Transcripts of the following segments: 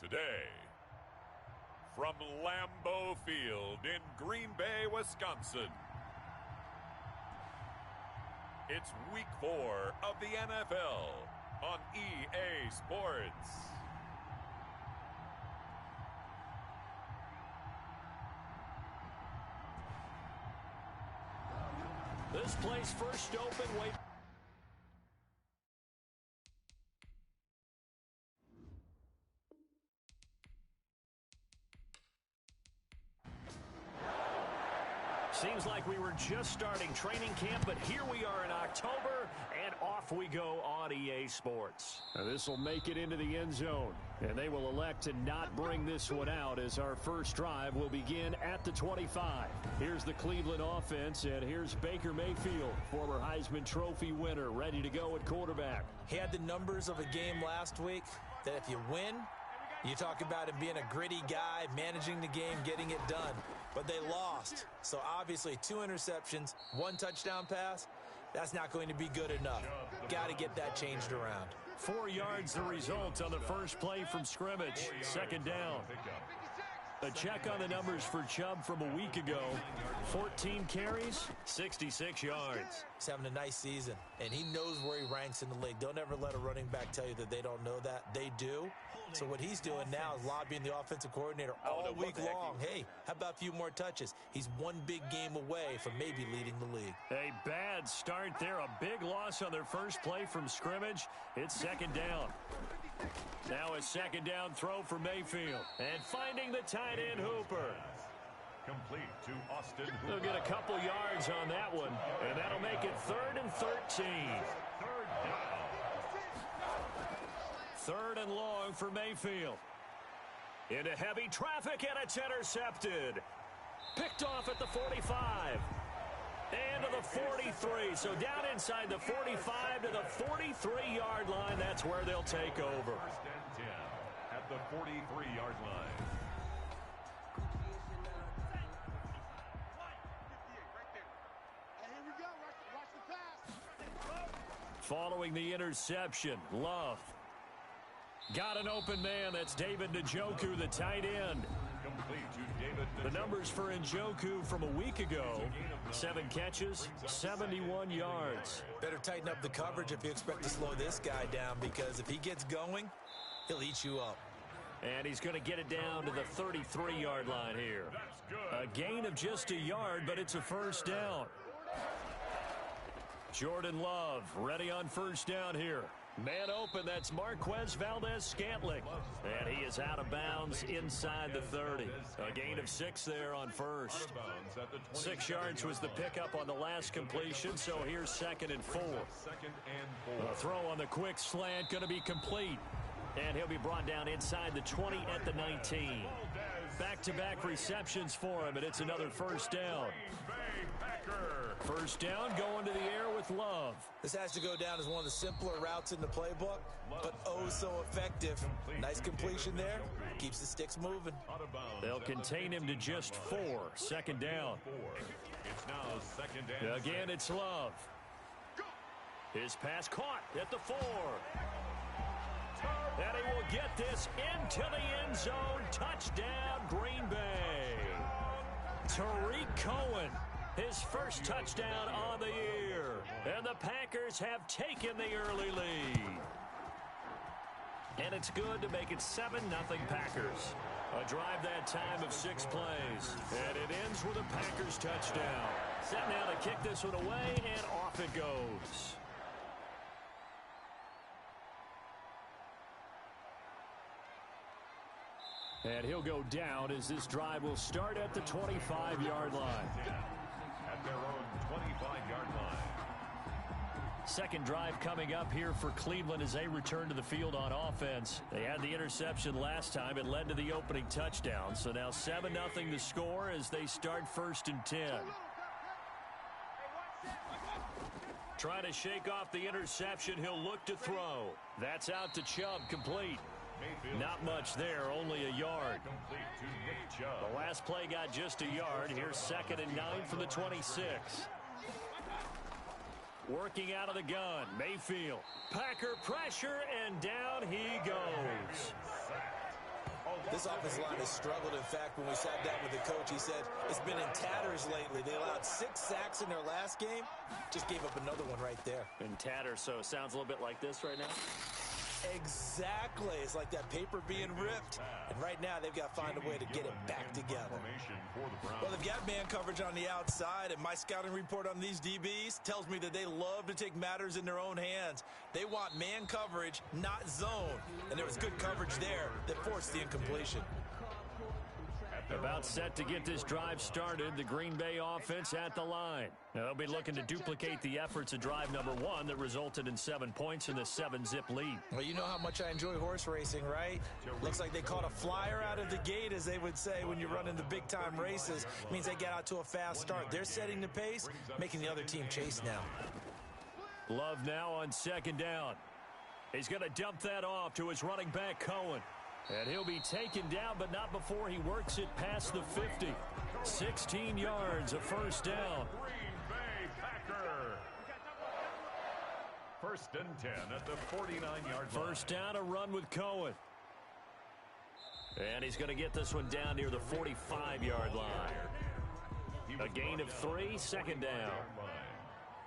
today. From Lambeau Field in Green Bay, Wisconsin, it's Week 4 of the NFL on EA Sports. This place first open. Wait. Seems like we were just starting training camp, but here we are in October, and off we go on EA Sports. This will make it into the end zone, and they will elect to not bring this one out as our first drive will begin at the 25. Here's the Cleveland offense, and here's Baker Mayfield, former Heisman Trophy winner, ready to go at quarterback. He had the numbers of a game last week that if you win, you talk about him being a gritty guy, managing the game, getting it done. But they lost. So obviously 2 interceptions, 1 touchdown pass, that's not going to be good enough. Got to get that changed around. 4 yards the result on the first play from scrimmage. Second down. A check on the numbers for Chubb from a week ago. 14 carries, 66 yards. He's having a nice season, and he knows where he ranks in the league. Don't ever let a running back tell you that they don't know that. They do. So what he's doing now is lobbying the offensive coordinator all week long. Hey, how about a few more touches? He's one big game away from maybe leading the league. A bad start there. A big loss on their first play from scrimmage. It's second down. Now a second down throw for Mayfield. And finding the tight end Hooper. Complete to Austin Hooper. They'll get a couple yards on that one. And that'll make it 3rd and 13. Third down. 3rd and long for Mayfield. Into heavy traffic, and it's intercepted. Picked off at the 45. And to the 43. So down inside the 45 to the 43-yard line. That's where they'll take over. 1st and 10 at the 43-yard line. Following the interception, Love. Got an open man. That's David Njoku, the tight end. Complete to David Njoku. The numbers for Njoku from a week ago: 7 catches, 71 yards. Better tighten up the coverage if you expect to slow this guy down, because if he gets going, he'll eat you up. And he's going to get it down to the 33-yard line here. A gain of just a yard, but it's a first down. Jordan Love ready on first down here. Man open, that's Marquez Valdez-Scantling. And he is out of bounds inside the 30. A gain of 6 there on first. 6 yards was the pickup on the last completion, so here's 2nd and 4. A throw on the quick slant, going to be complete. And he'll be brought down inside the 20 at the 19. Back-to-back receptions for him, and it's another first down. First down, going to the air with Love. This has to go down as one of the simpler routes in the playbook, but oh so effective. Nice completion there. Keeps the sticks moving. They'll contain him to just 4. Second down. It's now 2nd and Again, it's Love. His pass caught at the 4. And he will get this into the end zone. Touchdown, Green Bay. Tariq Cohen. His first touchdown on the year. And the Packers have taken the early lead. And it's good to make it 7-0 Packers. A drive that time of 6 plays. And it ends with a Packers touchdown. Set now to kick this one away, and off it goes. And he'll go down as this drive will start at the 25-yard line. at their own 25-yard line. Second drive coming up here for Cleveland as they return to the field on offense. They had the interception last time. It led to the opening touchdown. So now 7-0 the score as they start 1st and 10. Trying to shake off the interception. He'll look to throw. That's out to Chubb, complete. Not much there, only a yard. The last play got just a yard. Here's 2nd and 9 from the 26. Working out of the gun, Mayfield. Packer pressure, and down he goes. This offensive line has struggled. In fact, when we sat down with the coach, he said it's been in tatters lately. They allowed 6 sacks in their last game. Just gave up another one right there. In tatters, so it sounds a little bit like this right now. Exactly. It's like that paper being ripped. And right now, they've got to find a way to get it back together. Well, they've got man coverage on the outside, and my scouting report on these DBs tells me that they love to take matters in their own hands. They want man coverage, not zone. And there was good coverage there that forced the incompletion. About set to get this drive started, the Green Bay offense at the line. Now, they'll be looking to duplicate the efforts of drive number 1 that resulted in 7 points in the 7-zip lead. Well, you know how much I enjoy horse racing, right? Looks like they caught a flyer out of the gate, as they would say when you're running the big-time races. It means they get out to a fast start. They're setting the pace, making the other team chase now. Love now on 2nd down. He's going to dump that off to his running back, Cohen. And he'll be taken down, but not before he works it past the 50. 16 yards, a first down. Green Bay Packer. 1st and 10 at the 49-yard line. First down, a run with Cohen. And he's going to get this one down near the 45-yard line. A gain of 3, 2nd down.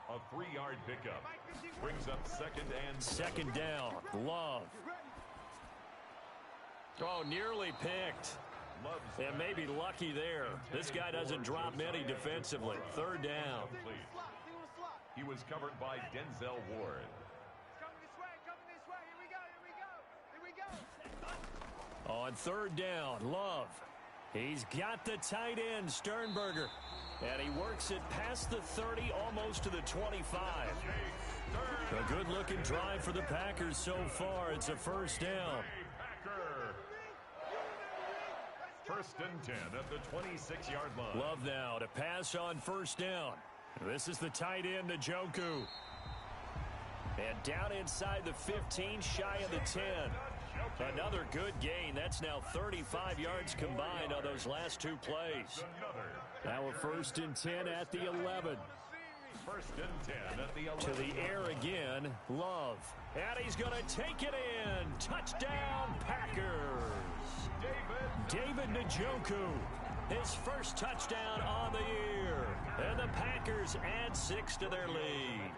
A 3-yard pickup. Brings up 2nd down, Love. Oh, nearly picked. And maybe lucky there. This guy doesn't drop many defensively. 3rd down. He was covered by Denzel Ward. On 3rd down, Love. He's got the tight end, Sternberger. And he works it past the 30, almost to the 25. A good-looking drive for the Packers so far. It's a first down. 1st and 10 at the 26-yard line. Love now to pass on 1st down. This is the tight end, Njoku. And down inside the 15, shy of the 10. Another good gain. That's now 35 yards combined on those last 2 plays. Now a 1st and 10 at the 11. 1st and 10 at the 11. To the air again, Love. And he's going to take it in. Touchdown, Packers. David Njoku, his first touchdown on the year. And the Packers add 6 to their lead.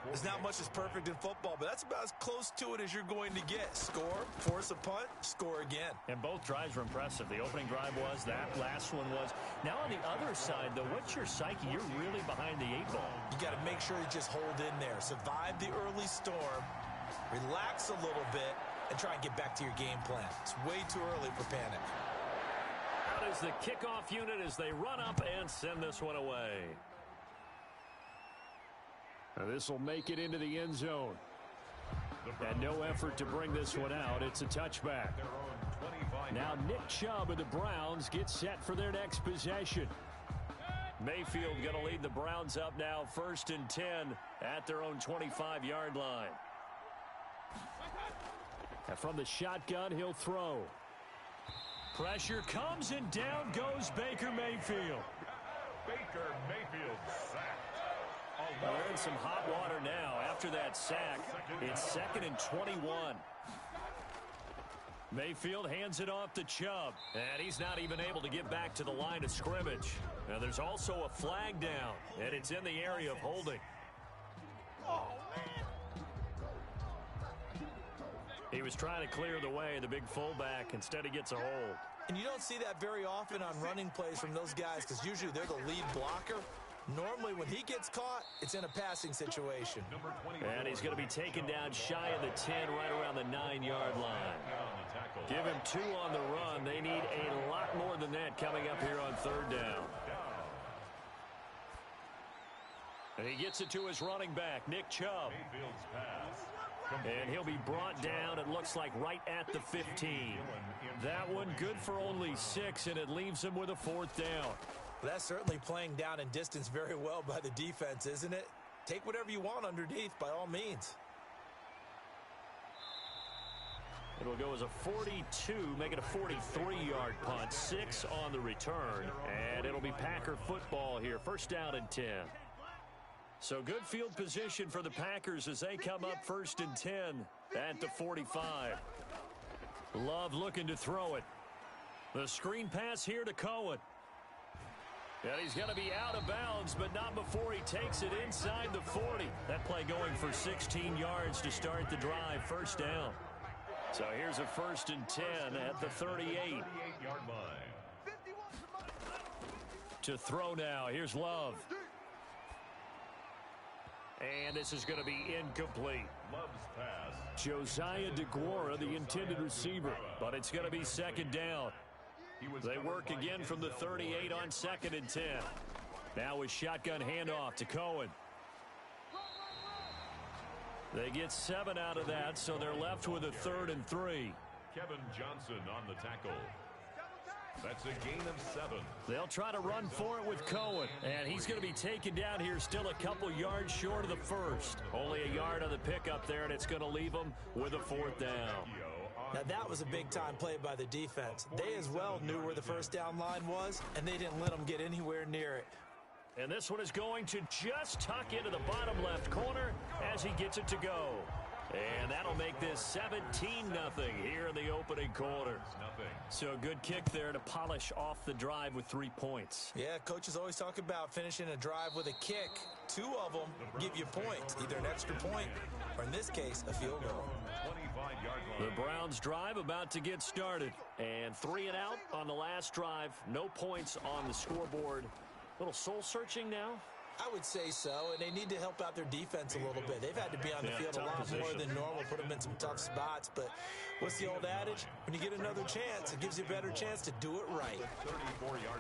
There's not much that's perfect in football, but that's about as close to it as you're going to get. Score, force a punt, score again. And both drives were impressive. The opening drive was, that last one was. Now on the other side, though, what's your psyche? You're really behind the 8 ball. You got to make sure you just hold in there. Survive the early storm, relax a little bit, and try and get back to your game plan. It's way too early for panic. Out is the kickoff unit as they run up and send this one away. This will make it into the end zone. And no effort to bring this one out. It's a touchback. Now Nick Chubb of the Browns gets set for their next possession. Mayfield going to lead the Browns up now 1st and 10 at their own 25-yard line. And from the shotgun, he'll throw. Pressure comes and down goes Baker Mayfield. Baker Mayfield sacked. We're in some hot water now. After that sack, it's 2nd and 21. Mayfield hands it off to Chubb, and he's not even able to get back to the line of scrimmage. Now there's also a flag down, and it's in the area of holding. He was trying to clear the way, the big fullback. Instead, he gets a hold. And you don't see that very often on running plays from those guys because usually they're the lead blocker. Normally, when he gets caught, it's in a passing situation. And he's going to be taken down shy of the 10, right around the 9-yard line. Give him 2 on the run. They need a lot more than that coming up here on 3rd down. And he gets it to his running back, Nick Chubb. And he'll be brought down, it looks like, right at the 15. That one good for only 6, and it leaves him with a 4th down. That's certainly playing down in distance very well by the defense, isn't it? Take whatever you want underneath, by all means. It'll go as a 42, make it a 43-yard punt, 6 on the return, and it'll be Packer football here, 1st down and 10. So good field position for the Packers as they come up 1st and 10 at the 45. Love looking to throw it. The screen pass here to Cohen. And he's going to be out of bounds, but not before he takes it inside the 40. That play going for 16 yards to start the drive. First down. So here's a 1st and 10 at the 38. To throw now. Here's Love. And this is going to be incomplete. Love's pass. Josiah DeGuara, the intended receiver. But it's going to be 2nd down. They work again from the 38 on 2nd and 10. Now a shotgun handoff to Cohen. They get 7 out of that, so they're left with a 3rd and 3. Kevin Johnson on the tackle. That's a gain of 7. They'll try to run for it with Cohen, and he's going to be taken down here still a couple yards short of the 1st. Only a yard on the pickup there, and it's going to leave them with a 4th down. Now that was a big-time play by the defense. They as well knew where the 1st down line was, and they didn't let them get anywhere near it. And this one is going to just tuck into the bottom left corner as he gets it to go. And that'll make this 17-0 here in the opening quarter. So a good kick there to polish off the drive with 3 points. Yeah, coaches always talk about finishing a drive with a kick. 2 of them give you points, either an extra point or, in this case, a field goal. The Browns drive about to get started. And 3 and out on the last drive. No points on the scoreboard. A little soul-searching now. I would say so, and they need to help out their defense a little bit. They've had to be on the field a lot more than normal, put them in some tough spots. But what's the old adage? When you get another chance, it gives you a better chance to do it right.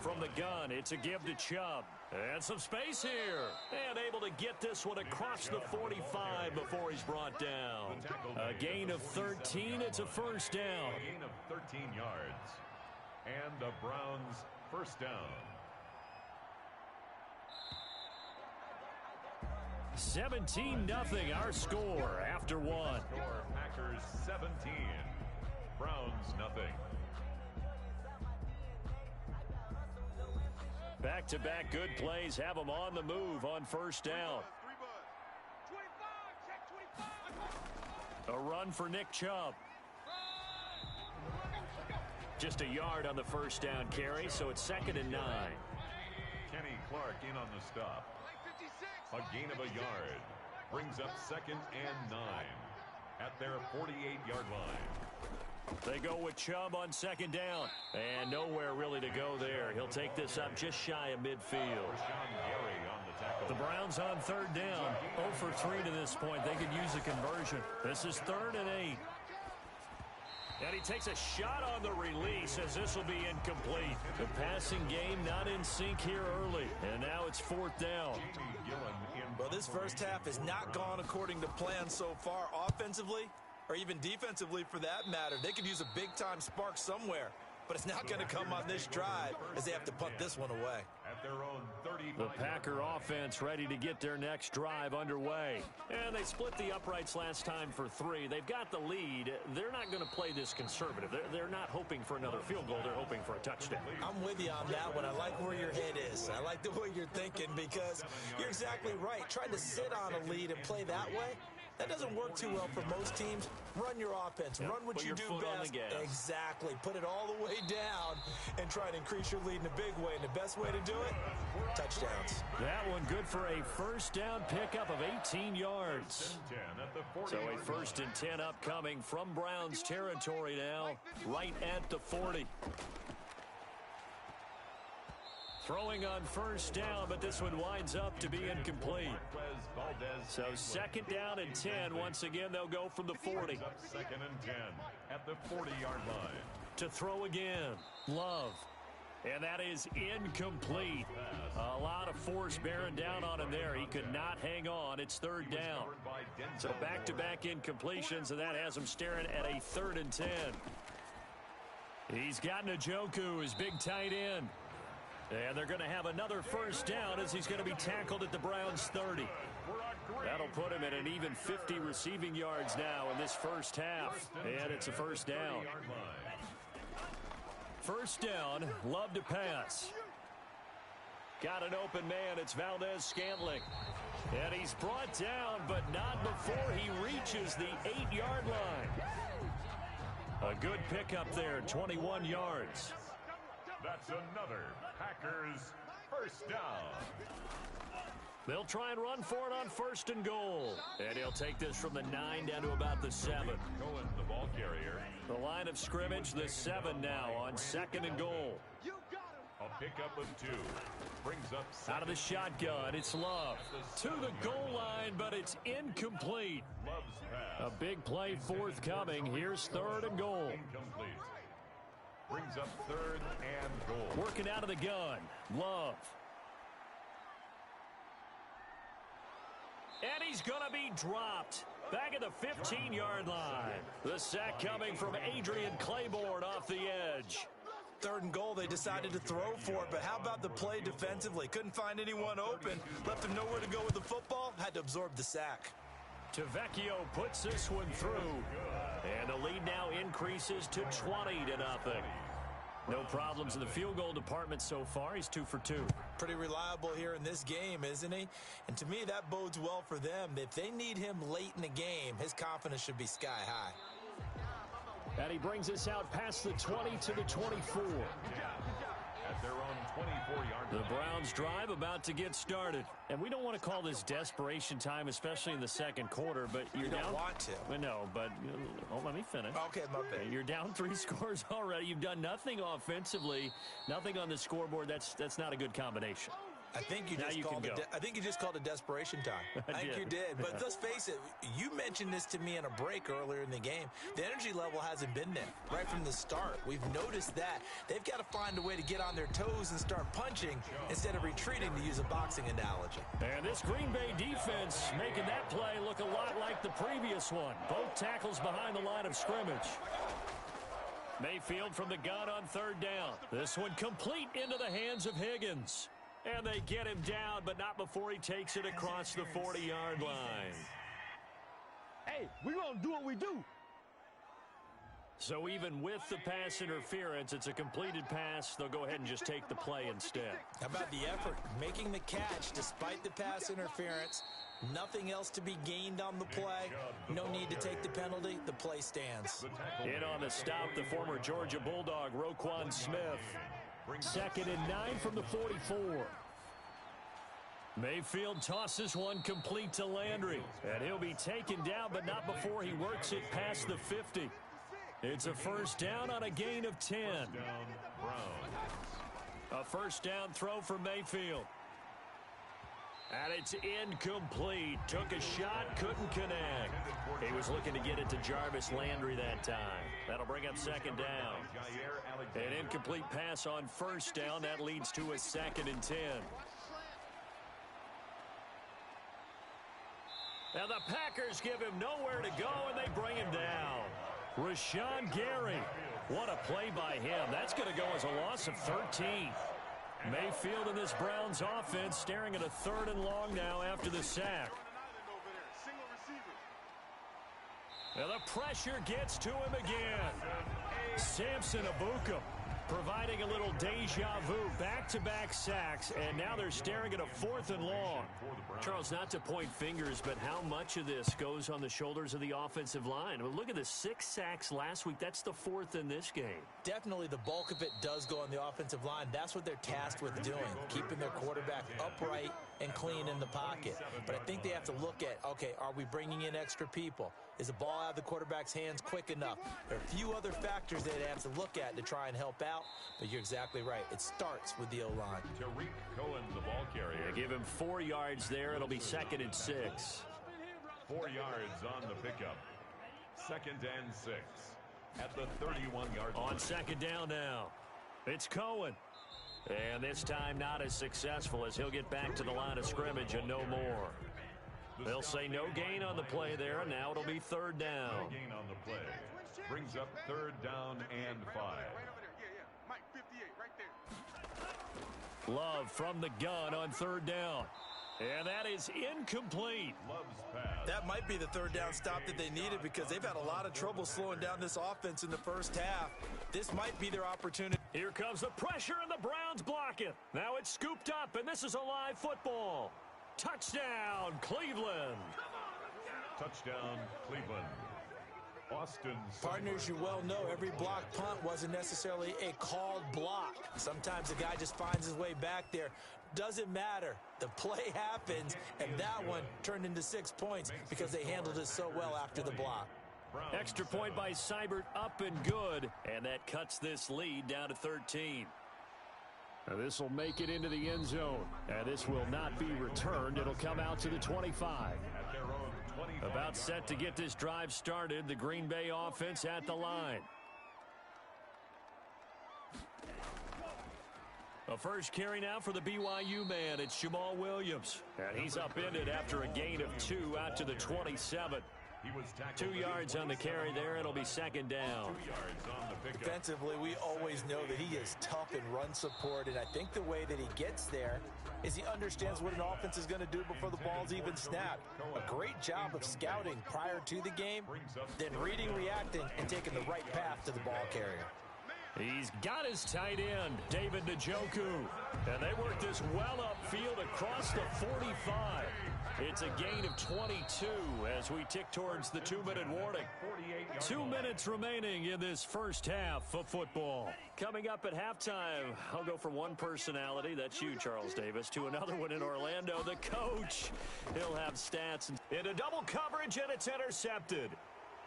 From the gun, it's a give to Chubb. And some space here. And able to get this one across the 45 before he's brought down. A gain of 13. It's a 1st down. A gain of 13 yards. And the Browns' 1st down. 17-0 our score after 1. Packers 17. Browns nothing. Back-to-back good plays have them on the move on 1st down. A run for Nick Chubb. Just a yard on the 1st down carry, so it's 2nd and 9. Kenny Clark in on the stop. A gain of a yard. Brings up 2nd and 9 at their 48-yard line. They go with Chubb on 2nd down. And nowhere really to go there. He'll take this up just shy of midfield. The Browns on 3rd down. 0 for 3 to this point. They could use a conversion. This is 3rd and 8. And he takes a shot on the release as this will be incomplete. The passing game not in sync here early. And now it's 4th down. Well, this first half has not gone according to plan so far offensively or even defensively for that matter. They could use a big-time spark somewhere, but it's not going to come on this drive as they have to punt this one away. At their own 35. The Packer offense ready to get their next drive underway. And they split the uprights last time for 3. They've got the lead. They're not going to play this conservative. They're not hoping for another field goal. They're hoping for a touchdown. I'm with you on that one. I like where your head is. I like the way you're thinking because you're exactly right. Trying to sit on a lead and play that way, that doesn't work too well for most teams. Run your offense. Run what you do best. Exactly. Put it all the way down and try to increase your lead in a big way. And the best way to do it, touchdowns. That one good for a 1st down pickup of 18 yards. So a 1st and 10 upcoming from Browns territory now, right at the 40. Throwing on 1st down, but this one winds up to be incomplete. So 2nd down and 10. Once again, they'll go from the 40. 2nd and 10 at the 40-yard line. To throw again, Love. And that is incomplete. A lot of force bearing down on him there. He could not hang on. It's 3rd down. So back-to-back incompletions, and that has him staring at a 3rd and 10. He's got Njoku, his big tight end. And they're going to have another 1st down as he's going to be tackled at the Browns' 30. That'll put him at an even 50 receiving yards now in this first half. And it's a 1st down. 1st down, Love to pass. Got an open man. It's Valdez-Scantling. And he's brought down, but not before he reaches the 8-yard line. A good pickup there, 21 yards. That's another Packers first down. They'll try and run for it on 1st and goal. And he'll take this from the 9 down to about the 7. Cohen, the ball carrier. The line of scrimmage, the 7 now on 2nd and goal. A pickup of 2. Brings up out of the shotgun. It's Love to the goal line, but it's incomplete. Love's pass. A big play forthcoming. Here's 3rd and goal. Incomplete. Brings up 3rd and goal. Working out of the gun. Love. And he's going to be dropped. Back at the 15-yard line. The sack coming from Adrian Claiborne off the edge. 3rd and goal, they decided to throw for it, but how about the play defensively? Couldn't find anyone open. Left them nowhere to go with the football. Had to absorb the sack. Tavecchio puts this one through. And the lead now increases to 20-0. No problems in the field goal department so far. He's 2 for 2. Pretty reliable here in this game, isn't he? And to me, that bodes well for them. If they need him late in the game, his confidence should be sky high. And he brings us out past the 20 to the 24. At their own 24-yard line. The Browns drive about to get started. And we don't want to call this desperation time, especially in the 2nd quarter, but you're down. You don't want to. I know, but let me finish. Okay, my bad. You're down 3 scores already. You've done nothing offensively, nothing on the scoreboard. That's not a good combination. I think you just called it desperation time. I think you did. But let's face it, you mentioned this to me in a break earlier in the game. The energy level hasn't been there right from the start. We've noticed that. They've got to find a way to get on their toes and start punching instead of retreating, to use a boxing analogy. And this Green Bay defense making that play look a lot like the previous one. Both tackles behind the line of scrimmage. Mayfield from the gun on 3rd down. This one complete into the hands of Higgins. And they get him down, but not before he takes it across the 40-yard line. Hey, we're going to do what we do. So even with the pass interference, it's a completed pass. They'll go ahead and just take the play instead. How about the effort? Making the catch despite the pass interference. Nothing else to be gained on the play. No need to take the penalty. The play stands. In on the stop, the former Georgia Bulldog, Roquan Smith. 2nd and 9 from the 44. Mayfield tosses one complete to Landry. And he'll be taken down, but not before he works it past the 50. It's a 1st down on a gain of 10. A 1st down throw for Mayfield. And it's incomplete. Took a shot, couldn't connect. He was looking to get it to Jarvis Landry that time. That'll bring up 2nd down. An incomplete pass on 1st down. That leads to a 2nd and 10. Now the Packers give him nowhere to go, and they bring him down. Rashawn Gary. What a play by him. That's going to go as a loss of 13. Mayfield in this Browns offense staring at a 3rd and long now after the sack. Now the pressure gets to him again. Samson Abuka providing a little deja vu, back-to-back sacks, and now they're staring at a 4th and long. Charles, not to point fingers, but how much of this goes on the shoulders of the offensive line? Well, look at the 6 sacks last week. That's the 4th in this game. Definitely the bulk of it does go on the offensive line. That's what they're tasked with doing, keeping their quarterback upright and clean in the pocket. But I think they have to look at, okay, are we bringing in extra people? Is the ball out of the quarterback's hands quick enough? There are a few other factors they'd have to look at to try and help out, but you're exactly right. It starts with the O-line. Tariq Cohen, the ball carrier. They give him 4 yards there. It'll be 2nd and 6. 4 yards on the pickup. 2nd and 6 at the 31-yard line. On 2nd down now. It's Cohen. And this time not as successful as he'll get back to the line of scrimmage and no more. They'll say no gain on the play there, and now it'll be 3rd down. No gain on the play. Brings up 3rd down and 5. Love from the gun on 3rd down. And that is incomplete. Love's pass. That might be the 3rd down stop that they needed, because they've had a lot of trouble slowing down this offense in the first half. This might be their opportunity. Here comes the pressure, and the Browns block it. Now it's scooped up, and this is a live football. Touchdown, Cleveland. Touchdown, Cleveland. Partners, you well know every block punt wasn't necessarily a called block. Sometimes the guy just finds his way back there. Doesn't matter. The play happens, and that one turned into 6 points because they handled it so well after the block. Extra point by Seibert, up and good, and that cuts this lead down to 13. Now this will make it into the end zone, and this will not be returned. It'll come out to the 25. About set to get this drive started, the Green Bay offense at the line. A first carry now for the BYU man. It's Jamal Williams, and he's upended after a gain of 2 out to the 27. 2 yards on the carry there. It'll be second down. Defensively, we always know that he is tough in run support, and I think the way that he gets there is he understands what an offense is going to do before the ball's even snapped. A great job of scouting prior to the game, then reading, reacting, and taking the right path to the ball carrier. He's got his tight end, David Njoku. And they work this well upfield across the 45. It's a gain of 22 as we tick towards the 2-minute warning. 2 minutes remaining in this first half of football. Coming up at halftime, I'll go from one personality, that's you, Charles Davis, to another one in Orlando, the coach. He'll have stats into double coverage, and it's intercepted.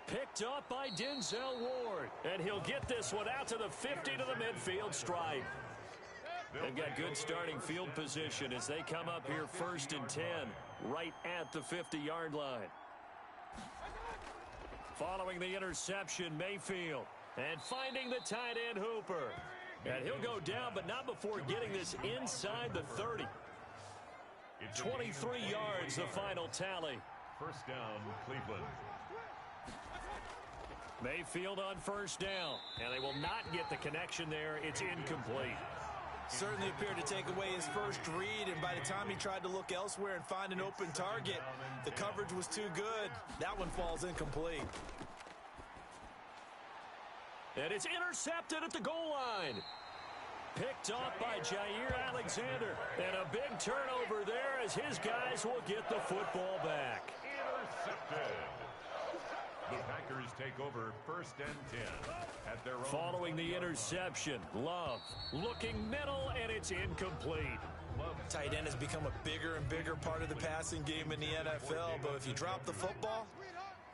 Picked up by Denzel Ward. And he'll get this one out to the 50 to the midfield stripe. They've got good starting field position as they come up here 1st and 10, right at the 50-yard line. Following the interception, Mayfield. And finding the tight end, Hooper. And he'll go down, but not before getting this inside the 30. 23 yards, the final tally. First down, Cleveland. Mayfield on first down, and they will not get the connection there. It's incomplete. Certainly appeared to take away his first read, and by the time he tried to look elsewhere and find an open target, the coverage was too good. That one falls incomplete. And it's intercepted at the goal line. Picked off by Jair Alexander. And a big turnover there as his guys will get the football back. Intercepted. The Packers take over 1st and 10 at their own. Following the interception, Love looking middle, and it's incomplete. Tight end has become a bigger and bigger part of the passing game in the NFL, but if you drop the football,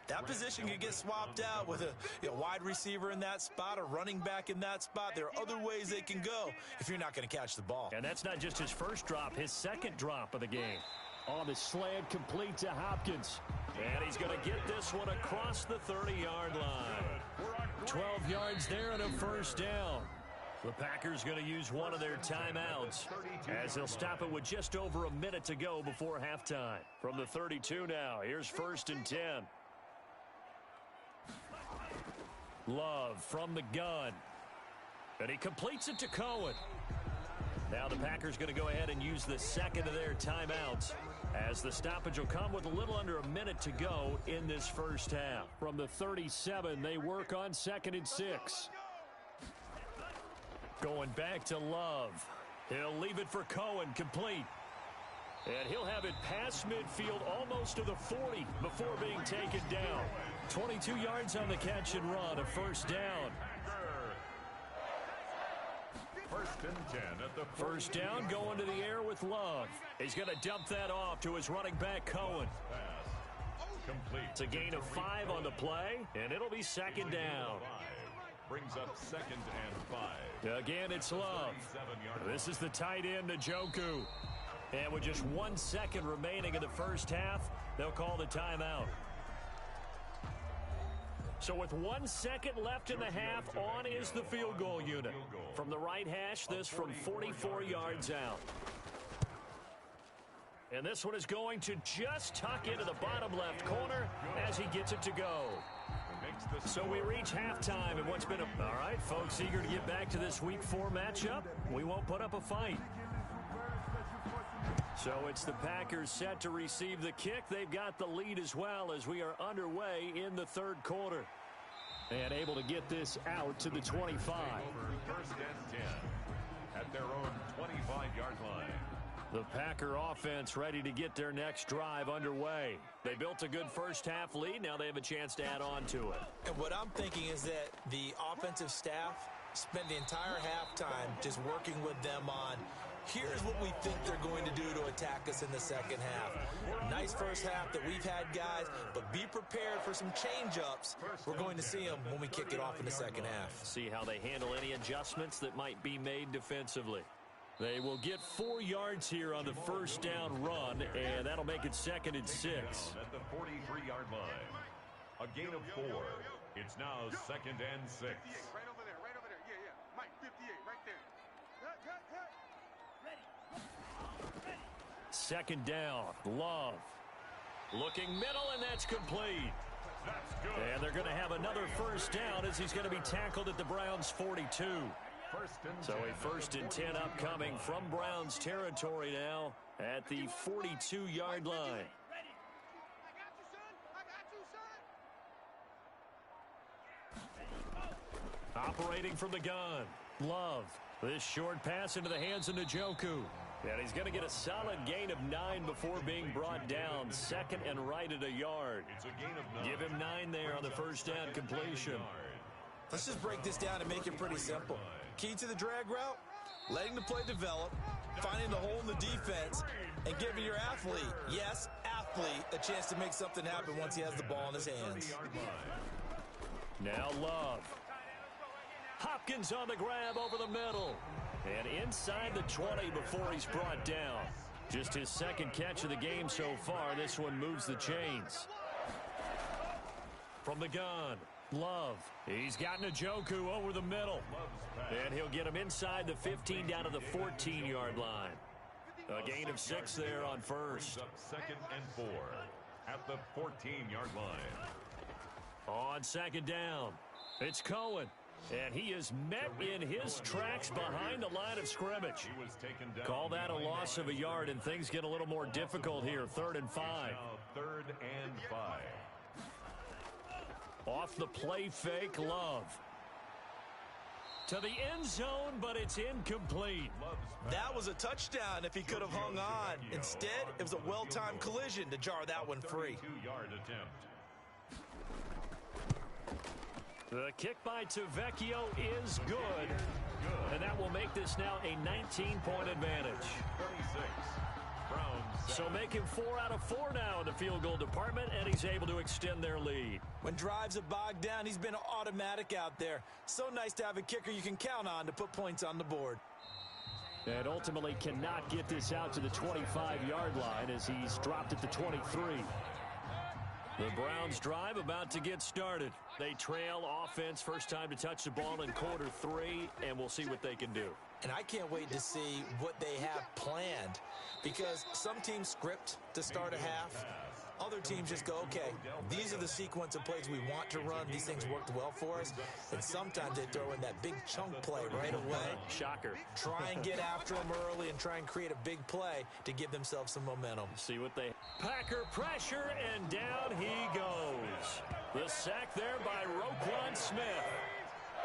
that position can get swapped out with a wide receiver in that spot, a running back in that spot. There are other ways they can go if you're not going to catch the ball. And that's not just his first drop, his second drop of the game. On the slant, complete to Hopkins. And he's going to get this one across the 30-yard line. 12 yards there and a first down. The Packers going to use one of their timeouts as they'll stop it with just over a minute to go before halftime. From the 32 now, here's 1st and 10. Love from the gun. And he completes it to Cohen. Now the Packers going to go ahead and use the second of their timeouts as the stoppage will come with a little under a minute to go in this first half. From the 37, they work on 2nd and 6. Going back to Love. He'll leave it for Cohen, complete. And he'll have it past midfield almost to the 40 before being taken down. 22 yards on the catch and run, a first down. 1st and 10 at the first down, going to the air with Love. He's going to dump that off to his running back, Cohen. Complete. It's a gain of 5 on the play, and it'll be second down. Brings up 2nd and 5. Again, it's Love. This is the tight end, Njoku. And with just 1 second remaining in the first half, they'll call the timeout. So with 1 second left in the half, on is the field goal unit. From the right hash, this from 44 yards out. And this one is going to just tuck into the bottom left corner as he gets it to go. So we reach halftime in what's been a... All right, folks, eager to get back to this Week 4 matchup. We won't put up a fight. So it's the Packers set to receive the kick. They've got the lead as well as we are underway in the 3rd quarter. And able to get this out to the 25. Over 1st and 10 at their own 25-yard line. The Packer offense ready to get their next drive underway. They built a good first-half lead. Now they have a chance to add on to it. And what I'm thinking is that the offensive staff spend the entire halftime just working with them on, here's what we think they're going to do to attack us in the second half. Nice first half that we've had, guys, but be prepared for some change-ups. We're going to see them when we kick it off in the second half. See how they handle any adjustments that might be made defensively. They will get 4 yards here on the first down run, and that'll make it 2nd and 6. At the 43-yard line, a gain of 4. It's now 2nd and 6. Right over there, right over there. Yeah, yeah. Mike, 58, right there. Second down, Love. Looking middle, and that's complete. That's good. And they're going to have another first down as he's going to be tackled at the Browns' 42. So a 1st and 10 upcoming from Browns territory now at the 42-yard line. Operating from the gun, Love. This short pass into the hands of Njoku. And he's going to get a solid gain of 9 before being brought down. 2nd and right at a yard. It's a gain of 9. Give him 9 there on the first down completion. Let's just break this down and make it pretty simple. Key to the drag route, letting the play develop, finding the hole in the defense, and giving your athlete, yes, athlete, a chance to make something happen once he has the ball in his hands. Now Love. Hopkins on the grab over the middle. And inside the 20 before he's brought down. Just his 2nd catch of the game so far. This one moves the chains. From the gun, Love. He's got Njoku over the middle. And he'll get him inside the 15 down to the 14-yard line. A gain of 6 there on first. 2nd and 4 at the 14-yard line. On 2nd down, it's Cohen. And he is met in his tracks behind the line of scrimmage. Call that a loss of a yard, and things get a little more difficult here. 3rd and 5. Now 3rd and 5. Off the play fake, Love. To the end zone, but it's incomplete. That was a touchdown if he could have hung on. Instead, it was a well-timed collision to jar that one free. 32-yard attempt. The kick by Tavecchio is good. And that will make this now a 19-point advantage. 36. Browns. So making 4 out of 4 now in the field goal department, and he's able to extend their lead. When drives have bogged down, he's been automatic out there. So nice to have a kicker you can count on to put points on the board. And ultimately cannot get this out to the 25-yard line as he's dropped at the 23. The Browns drive about to get started. They trail offense, first time to touch the ball in quarter 3, and we'll see what they can do. And I can't wait to see what they have planned, because some teams script to start a half. Other teams just go, okay, these are the sequence of plays we want to run. These things worked well for us. And sometimes they throw in that big chunk play right away. Shocker. Try and get after them early and try and create a big play to give themselves some momentum. See what they... Packer pressure, and down he goes. The sack there by Roquan Smith.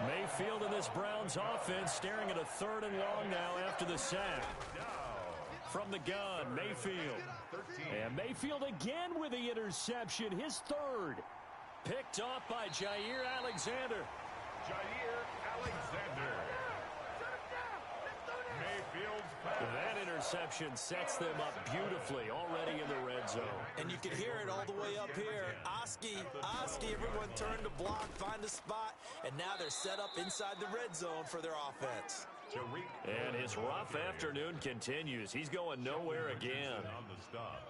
Mayfield and this Browns offense staring at a 3rd and long now after the sack. From the gun, Mayfield. And Mayfield again with the interception, his 3rd. Picked off by Jair Alexander. Jair Alexander. Mayfield's pass. That interception sets them up beautifully already in the red zone. And you can hear it all the way up here. Oski, everyone turned to block, find a spot, and now they're set up inside the red zone for their offense. And his rough afternoon continues. He's going nowhere again. On the stop.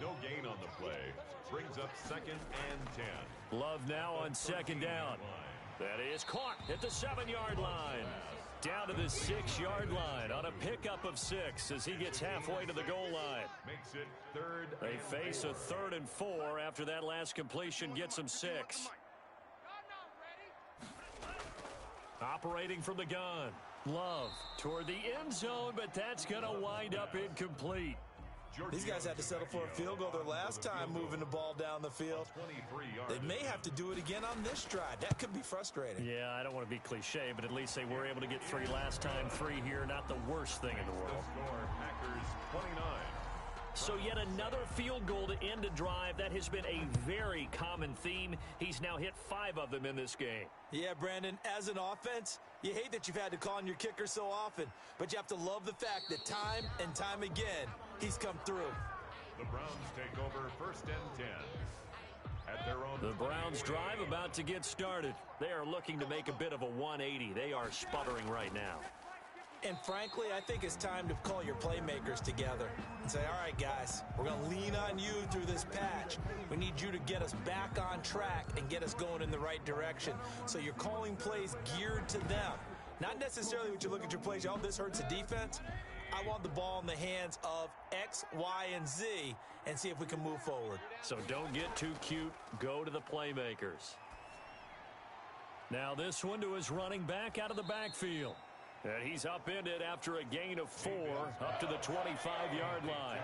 No gain on the play. Brings up 2nd and 10. Love now on 2nd down. That is caught at the 7-yard line. Down to the 6-yard line on a pickup of 6 as he gets halfway to the goal line. Makes it 3rd. They face a 3rd and 4 after that last completion gets them 6. Operating from the gun. Love toward the end zone, but that's going to wind up incomplete. These guys had to settle for a field goal their last time moving the ball down the field. They may have to do it again on this drive. That could be frustrating. Yeah, I don't want to be cliche, but at least they were able to get 3 last time. 3 here, not the worst thing in the world. Packers 29. So yet another field goal to end a drive. That has been a very common theme. He's now hit 5 of them in this game. Yeah, Brandon, as an offense, you hate that you've had to call on your kicker so often, but you have to love the fact that time and time again, he's come through. The Browns take over 1st and 10. At their own The Browns drive about to get started. They are looking to make a bit of a 180. They are sputtering right now. And frankly, I think it's time to call your playmakers together and say, all right, guys, we're going to lean on you through this patch. We need you to get us back on track and get us going in the right direction. So you're calling plays geared to them. Not necessarily what you look at your plays, oh, this hurts the defense. I want the ball in the hands of X, Y, and Z and see if we can move forward. So don't get too cute. Go to the playmakers. Now this one to his running back out of the backfield. And he's upended after a gain of 4 up to the 25-yard line.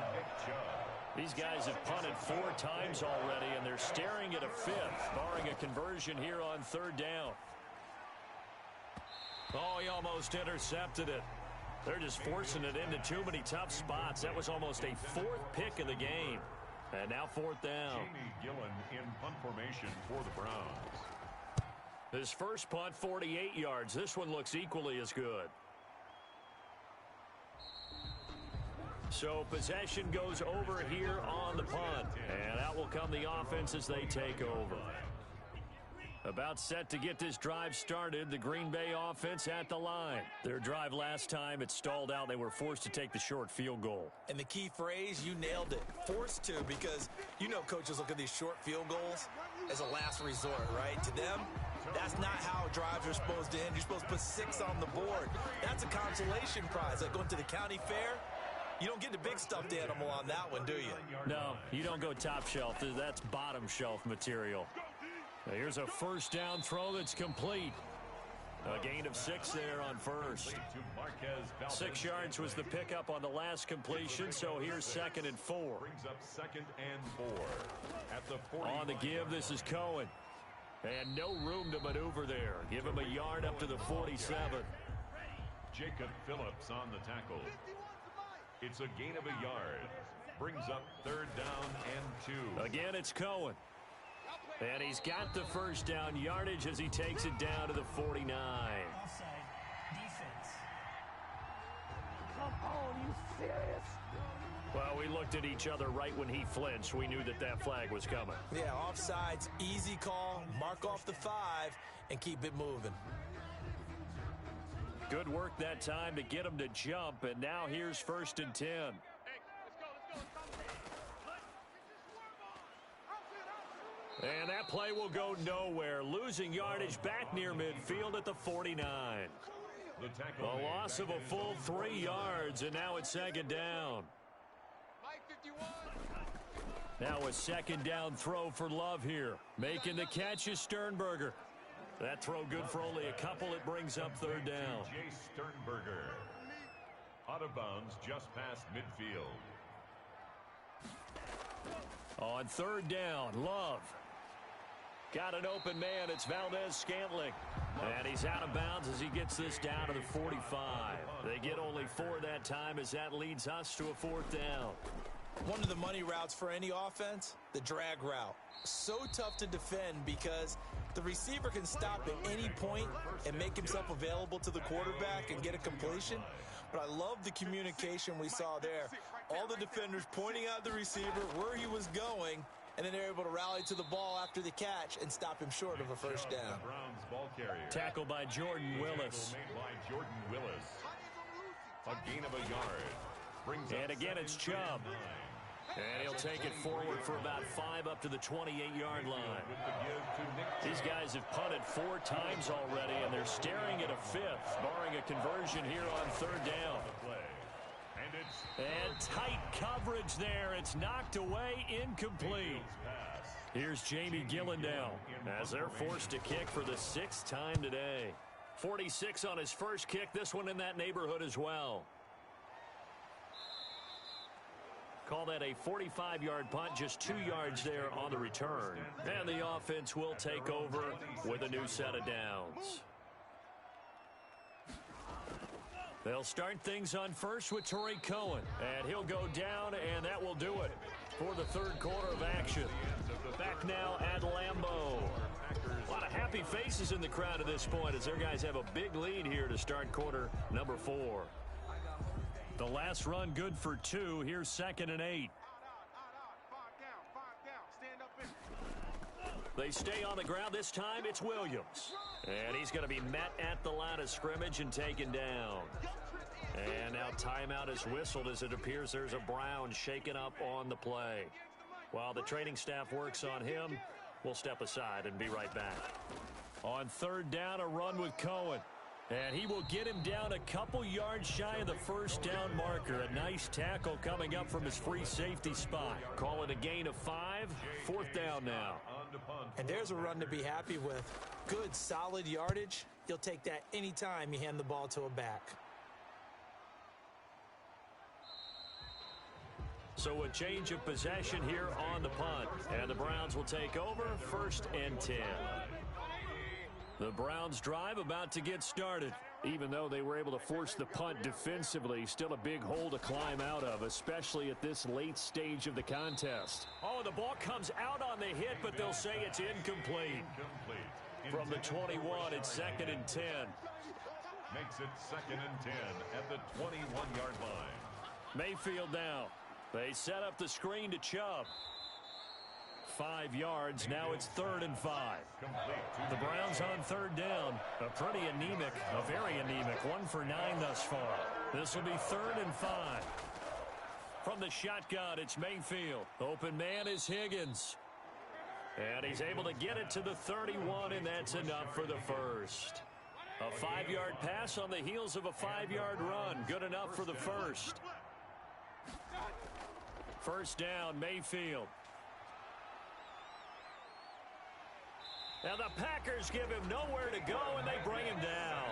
These guys have punted 4 times already, and they're staring at a 5th, barring a conversion here on 3rd down. Oh, he almost intercepted it. They're just forcing it into too many tough spots. That was almost a 4th pick of the game. And now 4th down. Jamie Gillen in punt formation for the Browns. His first punt, 48 yards. This one looks equally as good. So possession goes over here on the punt. And out will come the offense as they take over. About set to get this drive started, the Green Bay offense at the line. Their drive last time, it stalled out. They were forced to take the short field goal. And the key phrase, you nailed it. Forced to, because you know coaches look at these short field goals as a last resort, right? To them, that's not how drives are supposed to end. You're supposed to put 6 on the board. That's a consolation prize. Like going to the county fair, you don't get the big stuffed animal on that one, do you? No, you don't go top shelf. That's bottom shelf material. Now here's a 1st down throw that's complete. A gain of 6 there on 1st. 6 yards was the pickup on the last completion, so here's 2nd and 4. Brings up 2nd and 4. At the 40. On the give, this is Cohen. And no room to maneuver there. Give him a yard up to the 47. Jacob Phillips on the tackle. It's a gain of a yard. Brings up 3rd down and 2. Again, it's Cohen. And he's got the 1st down yardage as he takes it down to the 49. Offside. Defense. Come on, you serious? Well, we looked at each other right when he flinched. We knew that that flag was coming. Yeah, offsides, easy call, mark off the 5, and keep it moving. Good work that time to get him to jump, and now here's 1st and 10. And that play will go nowhere. Losing yardage back near midfield at the 49. A loss of a full 3 yards, and now it's 2nd down. Now a 2nd down throw for Love here. Making the catch is Sternberger. That throw good for only a couple. It brings up 3rd down. Jay Sternberger. Out of bounds just past midfield. On 3rd down, Love. Got an open man. It's Valdez-Scantling. And he's out of bounds as he gets this down to the 45. They get only 4 that time as that leads us to a 4th down. One of the money routes for any offense, the drag route. So tough to defend because the receiver can stop at any point and make himself available to the quarterback and get a completion. But I love the communication we saw there. All the defenders pointing out the receiver where he was going, and then they're able to rally to the ball after the catch and stop him short of a 1st down. Tackled by Jordan Willis. A gain of a yard. And again, it's Chubb. And he'll take it forward for about 5 up to the 28-yard line. These guys have punted 4 times already, and they're staring at a 5th, barring a conversion here on 3rd down. And tight coverage there. It's knocked away, incomplete. Here's Jamie Gillen now as they're forced to kick for the 6th time today. 46 on his first kick, this one in that neighborhood as well. Call that a 45-yard punt, just 2 yards there on the return. And the offense will take over with a new set of downs. They'll start things on first with Torrey Cohen. And he'll go down, and that will do it for the third quarter of action. Back now at Lambeau. A lot of happy faces in the crowd at this point as their guys have a big lead here to start quarter number 4. The last run good for 2. Here's 2nd and 8. They stay on the ground. This time it's Williams. And he's going to be met at the line of scrimmage and taken down. And now timeout is whistled as it appears there's a Brown shaken up on the play. While the training staff works on him, we'll step aside and be right back. On 3rd down, a run with Cohen. And he will get him down a couple yards shy of the first down marker. A nice tackle coming up from his free safety spot. Call it a gain of 5. 4th down now. And there's a run to be happy with. Good, solid yardage. You'll take that anytime you hand the ball to a back. So a change of possession here on the punt. And the Browns will take over 1st and 10. The Browns drive about to get started. Even though they were able to force the punt defensively, still a big hole to climb out of, especially at this late stage of the contest. Oh, the ball comes out on the hit, but they'll say it's incomplete. From the 21, it's 2nd and 10. Makes it 2nd and 10 at the 21-yard line. Mayfield now. They set up the screen to Chubb. 5 yards. Now it's 3rd and 5. The Browns on 3rd down. A pretty anemic, a very anemic 1 for 9 thus far. This will be 3rd and 5. From the shotgun, it's Mayfield. Open man is Higgins. And he's able to get it to the 31, and that's enough for the first. A 5-yard pass on the heels of a 5-yard run. Good enough for the first. 1st down, Mayfield. Now the Packers give him nowhere to go, and they bring him down.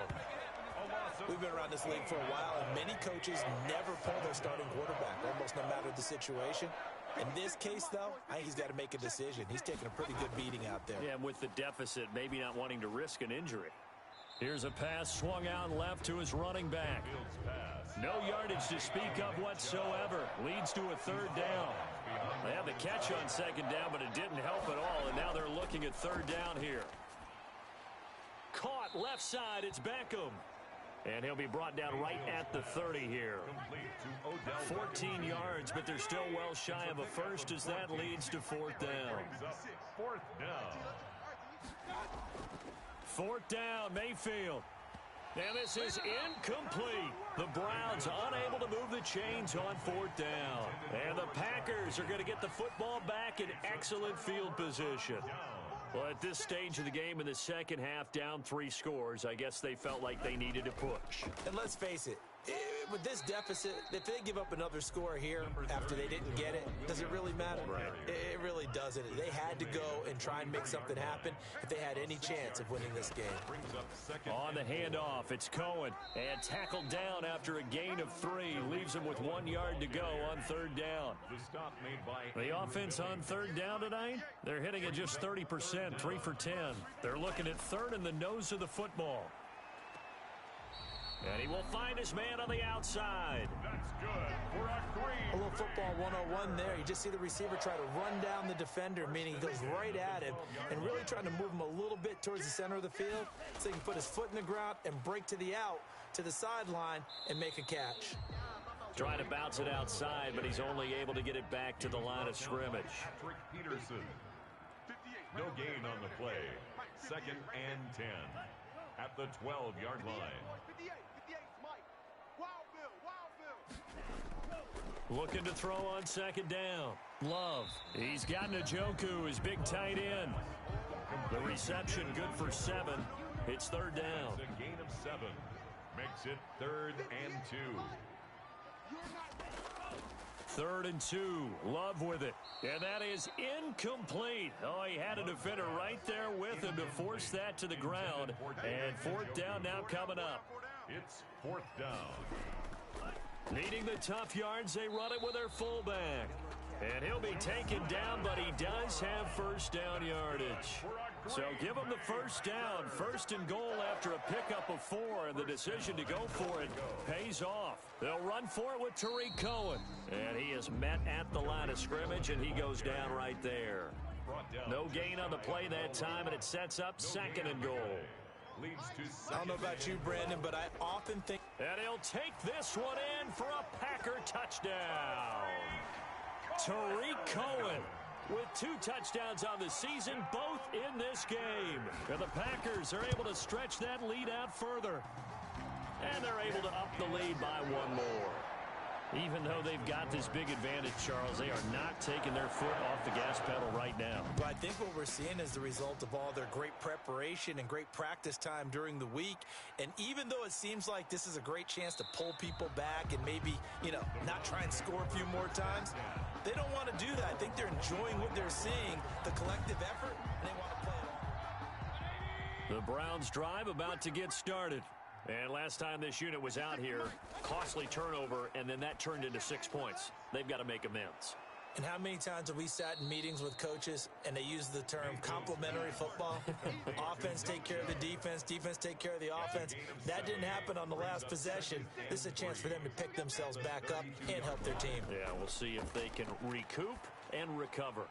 We've been around this league for a while, and many coaches never pull their starting quarterback, almost no matter the situation. In this case, though, I think he's got to make a decision. He's taking a pretty good beating out there. Yeah, and with the deficit, maybe not wanting to risk an injury. Here's a pass swung out left to his running back. No yardage to speak of whatsoever. Leads to a 3rd down. They had the catch on 2nd down, but it didn't help at all, and now they're looking at 3rd down here. Caught left side, it's Beckham. And he'll be brought down right at the 30 here. 14 yards, but they're still well shy of a first as that leads to 4th down. 4th down. 4th down, Mayfield. And this is incomplete. The Browns unable to move the chains on 4th down. And the Packers are going to get the football back in excellent field position. Well, at this stage of the game in the second half, down 3 scores, I guess they felt like they needed to push. And let's face it, with this deficit, if they give up another score here after they didn't get it, does it really matter? Right. It really doesn't. They had to go and try and make something happen if they had any chance of winning this game. On the handoff, it's Cohen. And tackled down after a gain of 3. Leaves him with 1 yard to go on 3rd down. The offense on 3rd down tonight, they're hitting at just 30%, 3 for 10. They're looking at 3rd in the nose of the football. And he will find his man on the outside. That's good for a 3. A little football 101 there. You just see the receiver try to run down the defender, meaning he goes right at him and really trying to move him a little bit towards the center of the field so he can put his foot in the ground and break to the out, to the sideline, and make a catch. Trying to bounce it outside, but he's only able to get it back to the line of scrimmage. Patrick Peterson. No gain on the play. 2nd and 10 at the 12-yard line. Looking to throw on 2nd down. Love. He's got Njoku, his big tight end. The reception good for 7. It's 3rd down. It's a gain of 7. Makes it 3rd and 2. 3rd and 2. Love with it. And that is incomplete. Oh, he had a defender right there with him to force that to the ground. And 4th down now coming up. It's 4th down. Needing the tough yards, they run it with their fullback. And he'll be taken down, but he does have first down yardage. So give him the first down. First and goal after a pickup of 4, and the decision to go for it pays off. They'll run for it with Tariq Cohen. And he is met at the line of scrimmage, and he goes down right there. No gain on the play that time, and it sets up second and goal. I don't know about you, Brandon, but I often think... And he'll take this one in for a Packer touchdown. Tariq Cohen with 2 touchdowns on the season, both in this game. And the Packers are able to stretch that lead out further. And they're able to up the lead by 1 more. Even though they've got this big advantage, Charles, they are not taking their foot off the gas pedal right now. But I think what we're seeing is the result of all their great preparation and great practice time during the week. And even though it seems like this is a great chance to pull people back and maybe, not try and score a few more times, they don't want to do that. I think they're enjoying what they're seeing, the collective effort, and they want to play it all. The Browns drive about to get started. And last time this unit was out here, costly turnover, and then that turned into 6 points. They've got to make amends. And how many times have we sat in meetings with coaches and they use the term complementary football? Offense take care of the defense, defense take care of the offense. That didn't happen on the last possession. This is a chance for them to pick themselves back up and help their team. Yeah, we'll see if they can recoup and recover.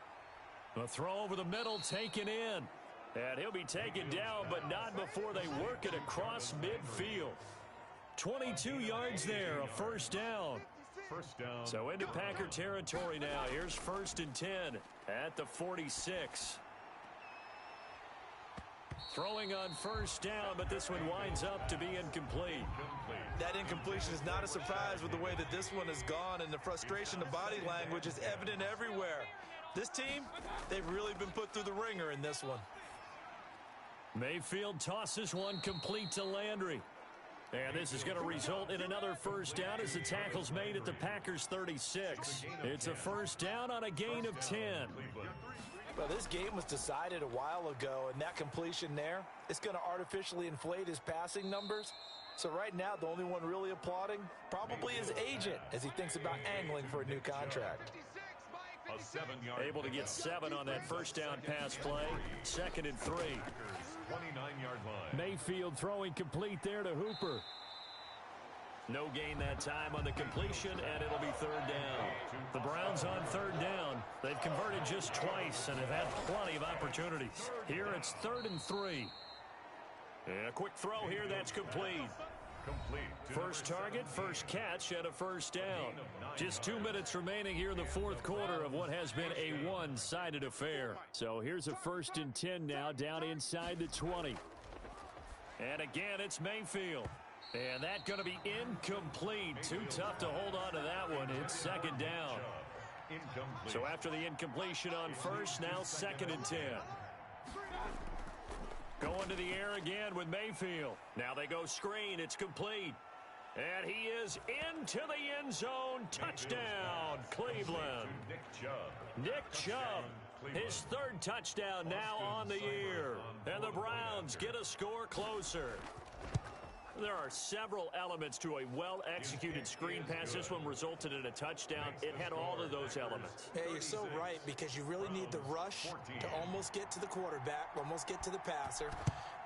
A throw over the middle taken in. And he'll be taken down, but not before they work it across midfield. 22 yards there, a first down. First down. So into Packer territory now. Here's 1st and 10 at the 46. Throwing on first down, but this one winds up to be incomplete. That incompletion is not a surprise with the way that this one has gone, and the frustration, the body language is evident everywhere. This team, they've really been put through the ringer in this one. Mayfield tosses one complete to Landry. And this is going to result in another first down as the tackle's made at the Packers 36. It's a first down on a gain of 10. Well, this game was decided a while ago, and that completion there is going to artificially inflate his passing numbers. So right now, the only one really applauding probably his agent as he thinks about angling for a new contract. Able to get 7 on that first down pass play. 2nd and 3. 29-yard line. Mayfield throwing complete there to Hooper. No gain that time on the completion, and it'll be 3rd down. The Browns on 3rd down. They've converted just twice and have had plenty of opportunities. Here it's 3rd and 3. And a quick throw here that's complete. First target, first catch, and a first down. Just 2 minutes remaining here in the 4th quarter of what has been a one-sided affair. So here's a 1st and 10 now down inside the 20. And again, it's Mayfield. And that's going to be incomplete. Too tough to hold on to that one. It's 2nd down. So after the incompletion on first, now 2nd and 10. Going to the air again with Mayfield. Now they go screen. It's complete. And he is into the end zone. Touchdown, Cleveland. Nick Chubb, his 3rd touchdown now on the year. And the Browns get a score closer. There are several elements to a well-executed screen pass. This one resulted in a touchdown. It had all of those elements. Yeah, you're so right, because you really need the rush to almost get to the quarterback, almost get to the passer.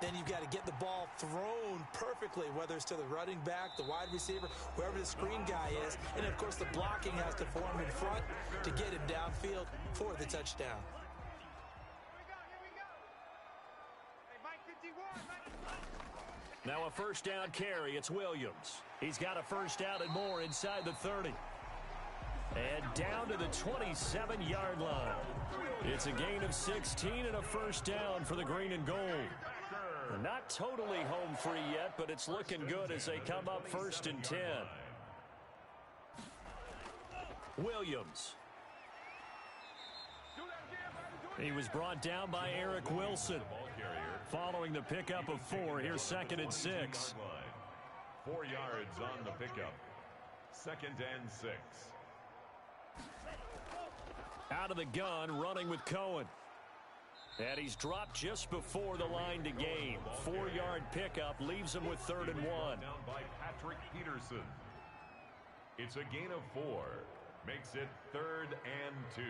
Then you've got to get the ball thrown perfectly, whether it's to the running back, the wide receiver, whoever the screen guy is. And, of course, the blocking has to form in front to get him downfield for the touchdown. Now a first down carry. It's Williams. He's got a first down and more inside the 30. And down to the 27-yard line. It's a gain of 16 and a first down for the green and gold. Not totally home free yet, but it's looking good as they come up 1st and 10. Williams. He was brought down by Eric Wilson. Following the pickup of 4, here's 2nd and 6. 4 yards on the pickup. 2nd and 6. Out of the gun, running with Cohen. And he's dropped just before the line to gain. 4-yard pickup leaves him with 3rd and 1. Down by Patrick Peterson. It's a gain of 4. Makes it 3rd and 2.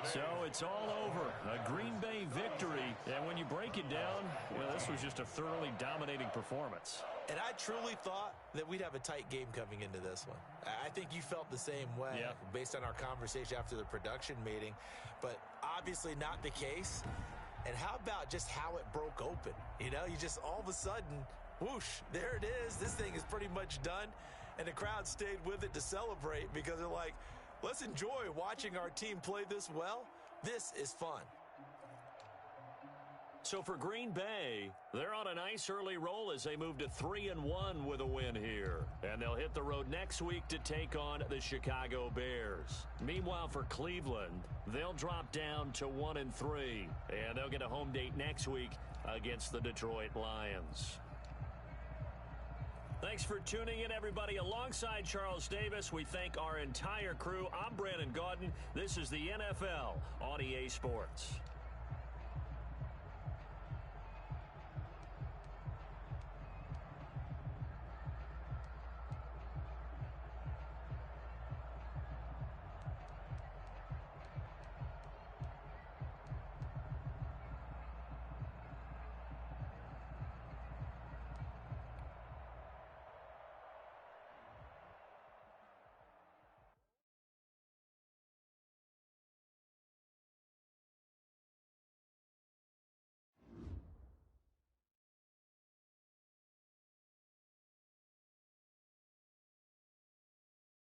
So it's all over. A Green Bay victory. And when you break it down, well, this was just a thoroughly dominating performance. And I truly thought that we'd have a tight game coming into this one. I think you felt the same way based on our conversation after the production meeting. But obviously not the case. And how about just how it broke open? You know, you just all of a sudden, whoosh, there it is. This thing is pretty much done. And the crowd stayed with it to celebrate because they're like, let's enjoy watching our team play this well. This is fun. So for Green Bay, they're on a nice early roll as they move to 3-1 with a win here. And they'll hit the road next week to take on the Chicago Bears. Meanwhile, for Cleveland, they'll drop down to 1-3. And they'll get a home date next week against the Detroit Lions. Thanks for tuning in, everybody. Alongside Charles Davis, we thank our entire crew. I'm Brandon Gaudin. This is the NFL on EA Sports.